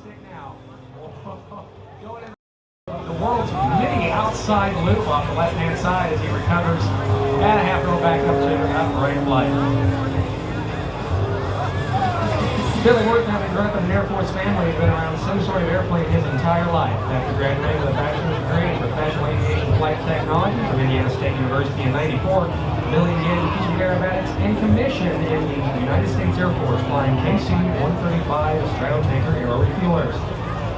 stick now. Going in the world's mini outside loop off the left-hand side as he recovers and a half roll back up to upright flight. Billy Werth, having grown up in an Air Force family, has been around some sort of airplane his entire life. After graduating with a bachelor's degree in professional aviation flight technology from Indiana State University in '94, Billy began teaching aerobatics and commissioned in the United States Air Force flying KC-135 Stratotanker aero refuelers.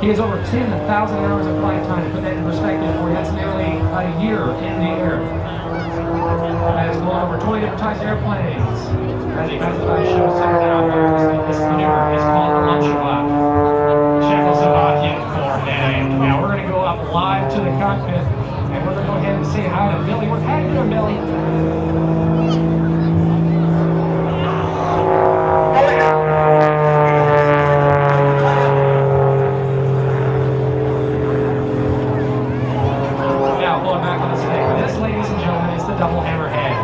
He has over 10,000 hours of flight time. To put that in perspective for you, that's nearly a year in the air. Has flown over 20 different types of airplanes. As he passes by show center now, this maneuver is called the Lunchwalk. Czechoslovakian for heading. Now we're going to go up live to the cockpit, and we're going to go ahead and say hi to Billy. How you doing, Billy? Now, pulling back on the stick. This, ladies and gentlemen, is the double Hammerhead.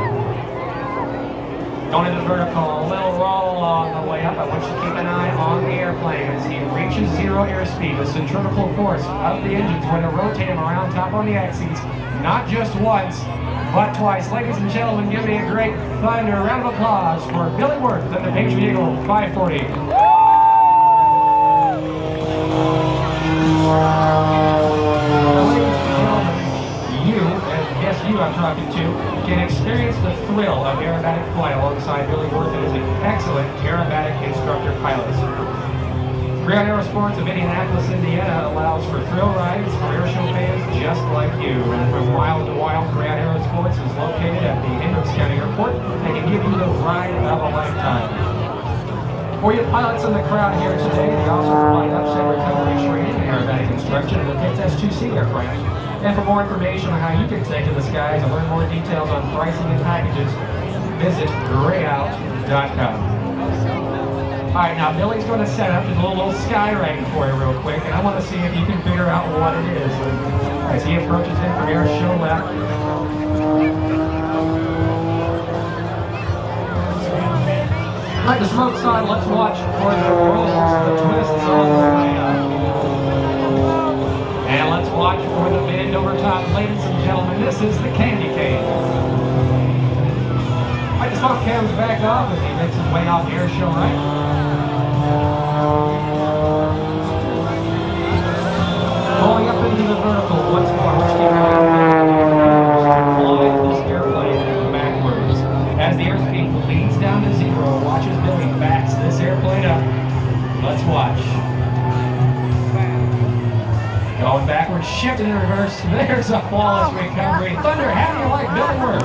Going into the vertical, a little roll on the way up. I want you to keep an eye on the airplane as he reaches zero airspeed. The centrifugal force of the engine's going to rotate him around top on the axes, not just once, but twice. Ladies and gentlemen, give me a great thunder round of applause for Billy Werth and the Patriot Eagle 540. You I'm talking to can experience the thrill of aerobatic flight alongside Billy Werth and his excellent aerobatic instructor pilots. Ground Aerosports of Indianapolis, Indiana allows for thrill rides for airshow fans just like you. And from wild to wild, Ground Aerosports is located at the Hendricks County Airport and can give you the ride of a lifetime. For you pilots in the crowd here today, they also provide upset recovery training and aerobatic instruction in the Pitts S2C aircraft. And for more information on how you can take to the skies and learn more details on pricing and packages, visit grayout.com. Alright, now Billy's going to set up a little skywriting for you real quick, and I want to see if you can figure out what it is as he approaches in from Airshow left. Alright, the smoke side, let's watch for the rolls, the twists all the way up. And let's watch for the bend over top. Ladies and gentlemen, this is the candy cane. Alright, the smoke comes back off as he makes his way off the Airshow right. Pulling up into the vertical once more, which keep fly this airplane backwards. As the airspeed leads down to zero, watch as Billy backs this airplane up. Let's watch. Going backwards, shifting in reverse. There's a flawless recovery. Thunder, how do you like Billy Werth?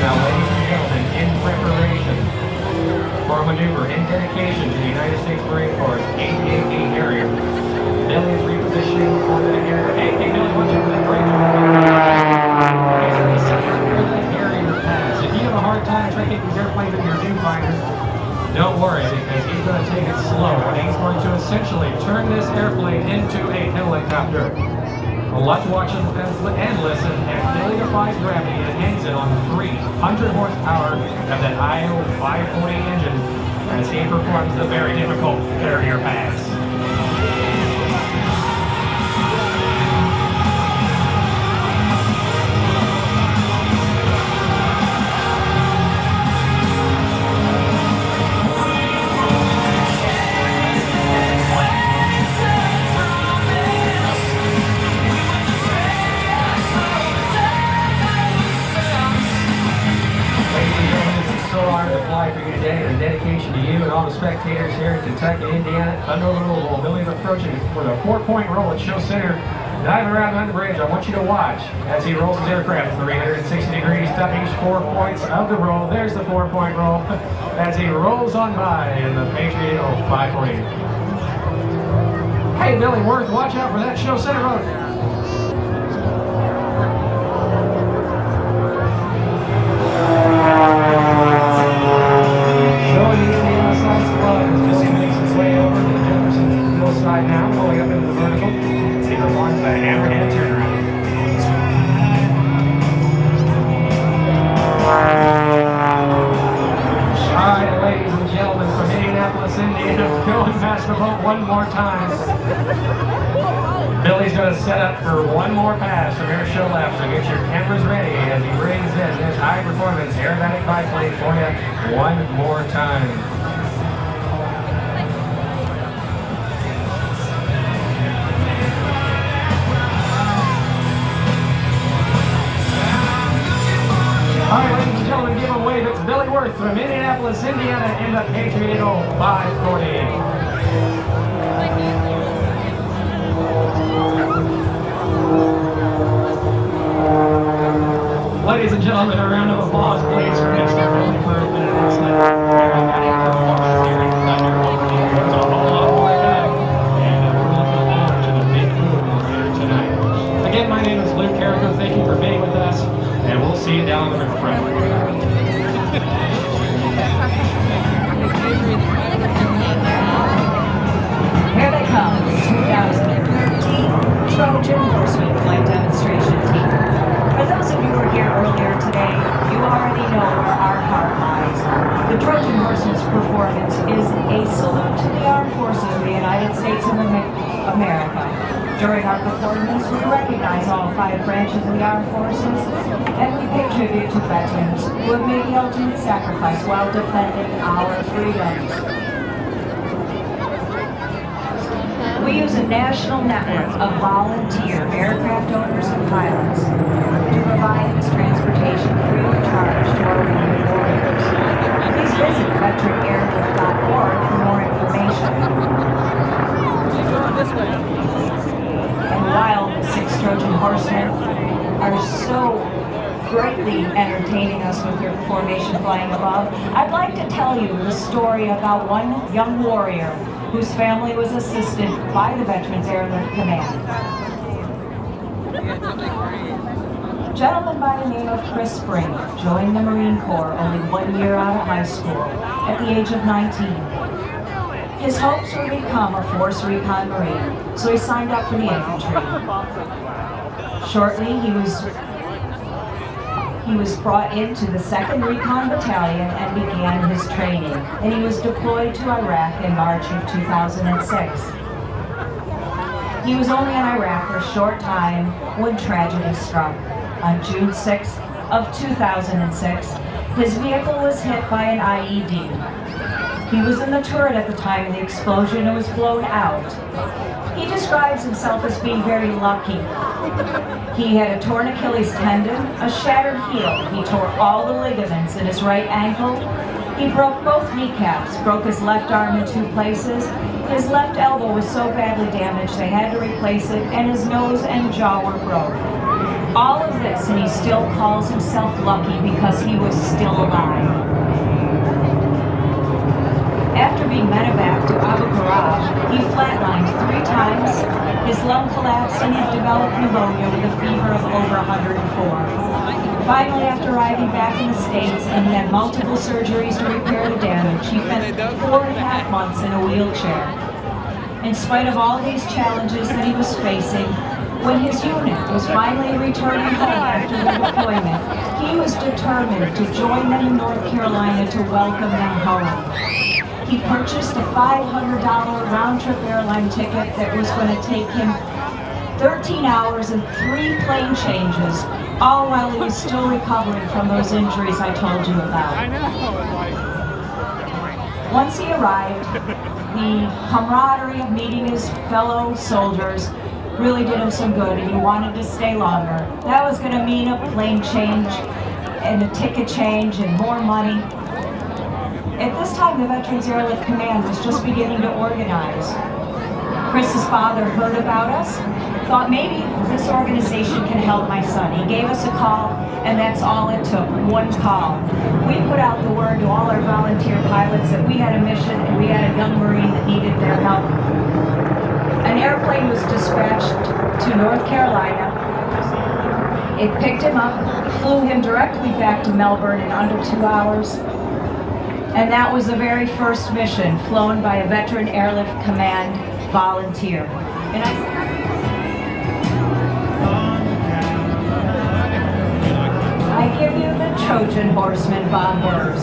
Now, ladies and gentlemen, in preparation for a maneuver in dedication to the United States Marine Corps 888 Harrier, Billy is repositioning for the Harrier. Hey, Billy, watch out for that great Harrier pass. If you have a hard time tracking these airplanes with your viewfinder, don't worry, because he's going to take it slow, and he's going to essentially turn this airplane into a helicopter. Well, let's watch and listen as Billy defies gravity and hangs it on 300 horsepower of that IO 540 engine as he performs the very difficult Harrier pass. Dedication to you and all the spectators here in Kentucky, Indiana, Thunder Over Louisville. Billy's approaching for the 4-point roll at show center. Diving around on the bridge, I want you to watch as he rolls his aircraft 360 degrees to each 4 points of the roll. There's the 4-point roll as he rolls on by in the Patriot Eagle 540. Hey, Billy Werth, watch out for that show center road. Showing you the one more time. Billy's going to set up for one more pass from Airshow left, so get your cameras ready as he brings in his high-performance aerobatic biplane for you one more time. All right, ladies and gentlemen, give a wave. It's Billy Werth from Indianapolis, Indiana, in the Patriot 540. Ladies and gentlemen, a round of applause, please, for Mr. Billy Werth and an excellent aerobatic performance here in Thunder Over Louisville. There's a whole lot more ahead, and we're looking forward to the big boom here tonight. Again, my name is Luke Carrico. Thank you for being with us, and we'll see you down on the riverfront. Here they come, the 2013 Trojan Horsemen Flight Demonstration Team. For those of you who were here earlier today, you already know where our heart lies. The Trojan Horsemen's performance is a salute to the armed forces of the United States of America. During our performance, we recognize all 5 branches of the armed forces, and we pay tribute to veterans who have made the ultimate sacrifice while defending our freedoms. We use a national network of volunteer aircraft owners and pilots to provide this transportation free of charge to our wounded warriors. Please visit veterainairlift.org for more information. And while the 6 Trojan Horsemen are so greatly entertaining us with their formation flying above, I'd like to tell you the story about one young warrior whose family was assisted by the Veterans Airlift Command. A gentleman by the name of Chris Spring joined the Marine Corps only 1 year out of high school at the age of 19. His hopes were to become a Force Recon Marine, so he signed up for the infantry. Shortly, he was brought into the 2nd Recon Battalion and began his training, and he was deployed to Iraq in March of 2006. He was only in Iraq for a short time when tragedy struck. On June 6th of 2006, his vehicle was hit by an IED. He was in the turret at the time of the explosion and was blown out. He describes himself as being very lucky. He had a torn Achilles tendon, a shattered heel. He tore all the ligaments in his right ankle. He broke both kneecaps, broke his left arm in 2 places. His left elbow was so badly damaged they had to replace it, and his nose and jaw were broke. All of this, and he still calls himself lucky because he was still alive. After being medevaced to Abu Ghraib, he flatlined 3 times, his lung collapsed, and he developed pneumonia with a fever of over 104. Finally, after arriving back in the States, and he had multiple surgeries to repair the damage, he spent 4.5 months in a wheelchair. In spite of all these challenges that he was facing, when his unit was finally returning home after their deployment, he was determined to join them in North Carolina to welcome them home. He purchased a $500 round-trip airline ticket that was going to take him 13 hours and 3 plane changes, all while he was still recovering from those injuries I told you about. Once he arrived, the camaraderie of meeting his fellow soldiers really did him some good, and he wanted to stay longer. That was going to mean a plane change and a ticket change and more money. At this time, the Veterans Airlift Command was just beginning to organize. Chris's father heard about us, thought maybe this organization can help my son. He gave us a call, and that's all it took, 1 call. We put out the word to all our volunteer pilots that we had a mission and we had a young Marine that needed their help. An airplane was dispatched to North Carolina. It picked him up, flew him directly back to Melbourne in under 2 hours. And that was the very first mission flown by a Veteran Airlift Command volunteer. And I give you the Trojan Horsemen bombers.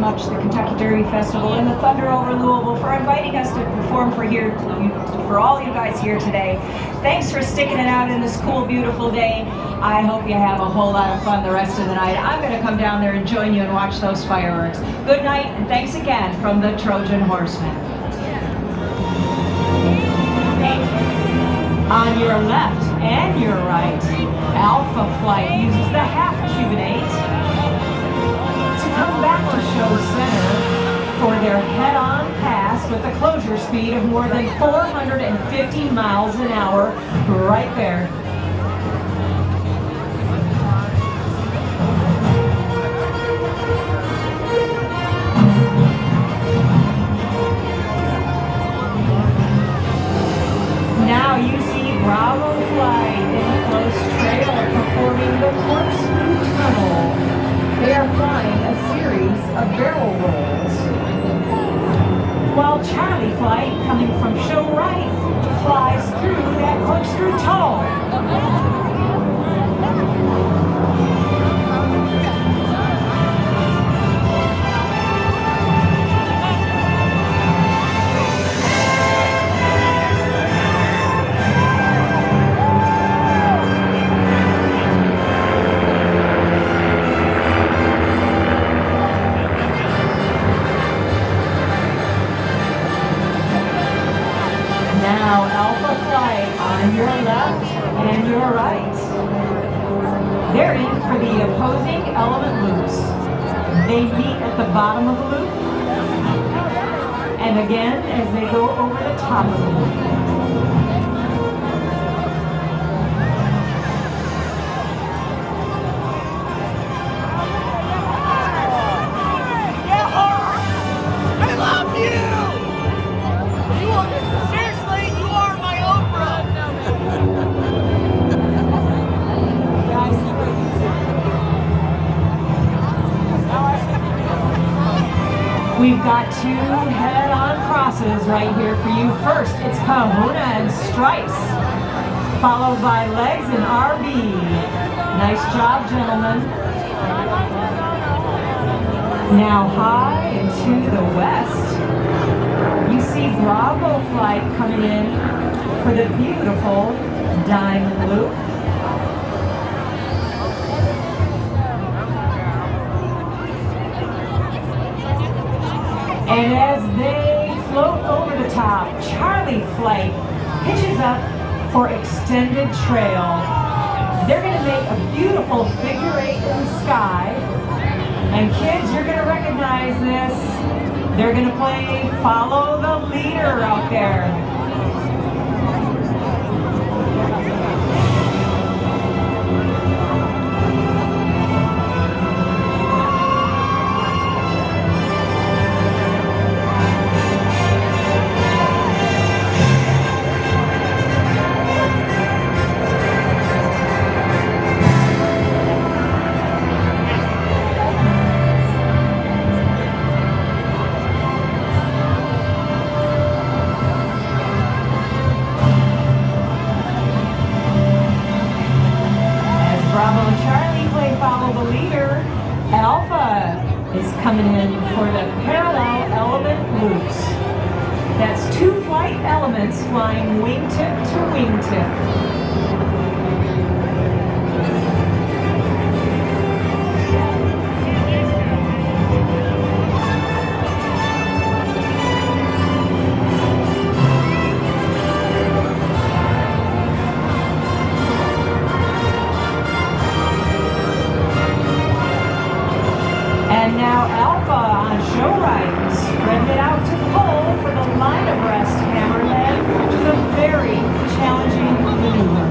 much, the Kentucky Derby Festival and the Thunder Over Louisville, for inviting us to perform for all you guys here today. Thanks for sticking it out in this cool, beautiful day. I hope you have a whole lot of fun the rest of the night. I'm going to come down there and join you and watch those fireworks. Good night, and thanks again from the Trojan Horsemen. On your left and your right, Alpha Flight uses the half cubanate to come back to show center for their head-on pass with a closure speed of more than 450 miles an hour right there. Now you see Bravo Flight in close trailer performing the corkscrew tunnel. They are flying a series of barrel rolls. While Charlie Flight, coming from show right, flies through that corkscrew tunnel. Now Alpha Flight on your left and your right. They're in for the opposing element loops. They meet at the bottom of the loop, and again as they go over the top of the loop. We've got two head-on crosses right here for you. First, it's Kahuna and Stripes, followed by Legs and RB. Nice job, gentlemen. Now high and to the west, you see Bravo Flight coming in for the beautiful Diamond Loop. And as they float over the top, Charlie Flight pitches up for extended trail. They're going to make a beautiful figure eight in the sky. And kids, you're going to recognize this. They're going to play Follow the Leader out there. Coming in for the parallel element loops. That's two flight elements flying wingtip to wingtip. And now Alpha on show right, spreading it out to pole for the line abreast Hammerhead, which is a very challenging maneuver.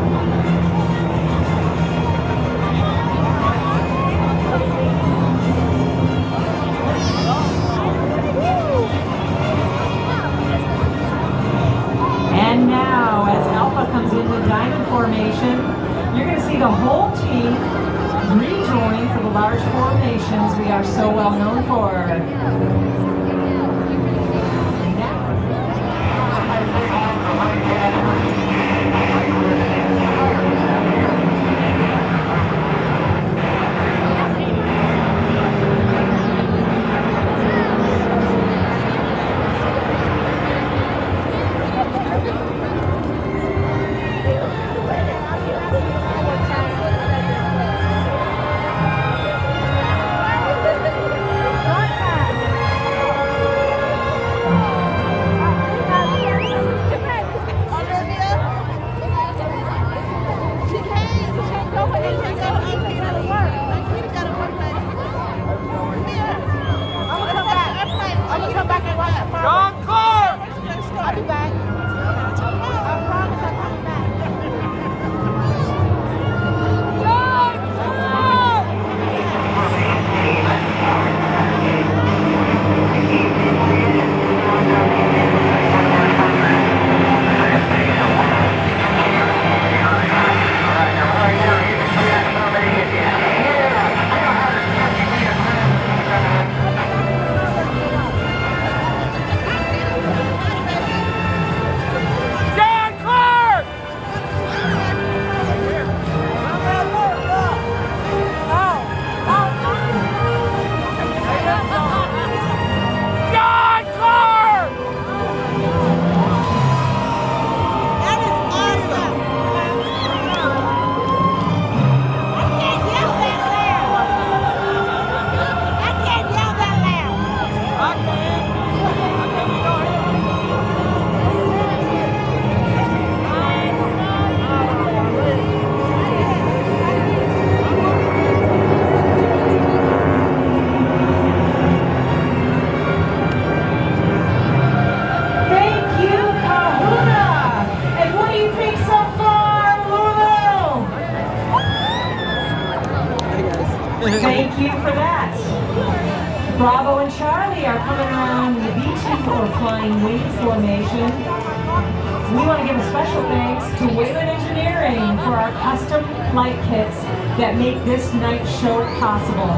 And now, as Alpha comes into diamond formation, you're going to see the whole team rejoin for the large formations we are so well known for. or flying wing formation. We want to give a special thanks to Wayland Engineering for our custom flight kits that make this night show possible.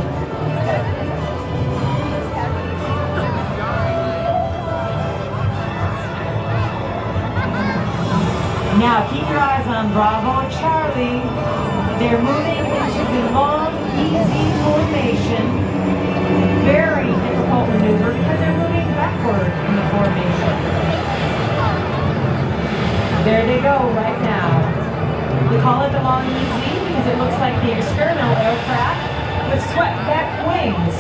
Now keep your eyes on Bravo and Charlie. They're moving into the long, easy formation. Very difficult maneuver because they're moving backward in the formation. There they go right now. We call it the long easy because it looks like the experimental aircraft with swept back wings.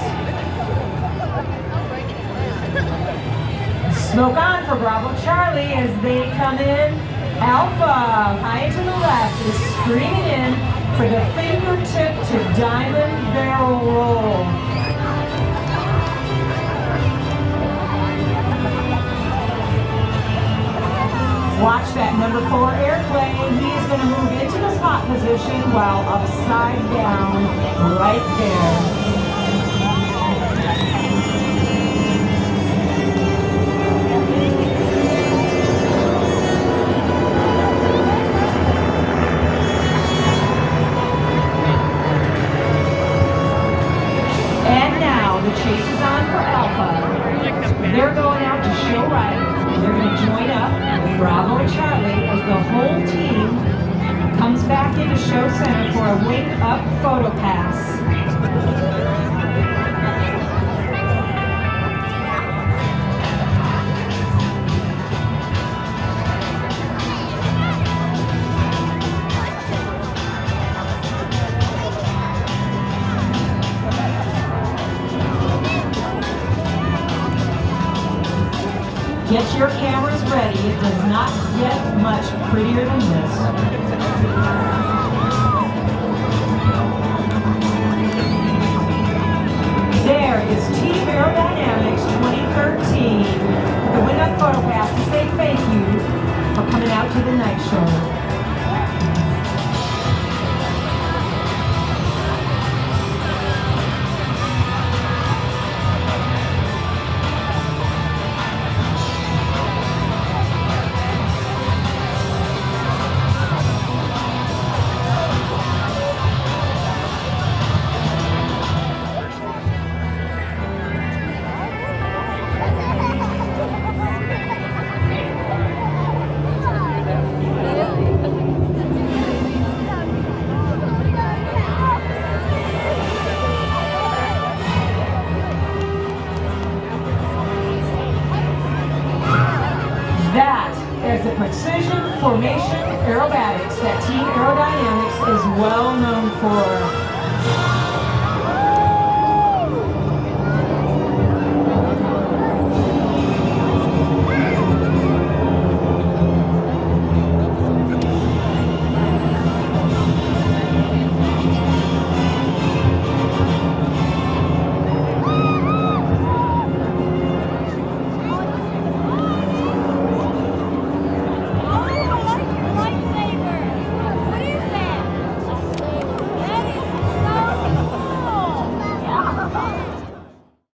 Smoke on for Bravo Charlie as they come in. Alpha, high to the left, is screaming in for the fingertip to diamond barrel roll. Watch that number 4 airplane. He is going to move into the spot position while upside down right there. The chase is on for Alpha. They're going out to show right. They're going to join up with Bravo and Charlie as the whole team comes back into show center for a wing up photo pass. Get your cameras ready. It does not get much prettier than this. There is Team Aerodynamics 2013 with the wing up photo pass to say thank you for coming out to the night show. There's the precision formation aerobatics that Team Aerodynamics is well known for.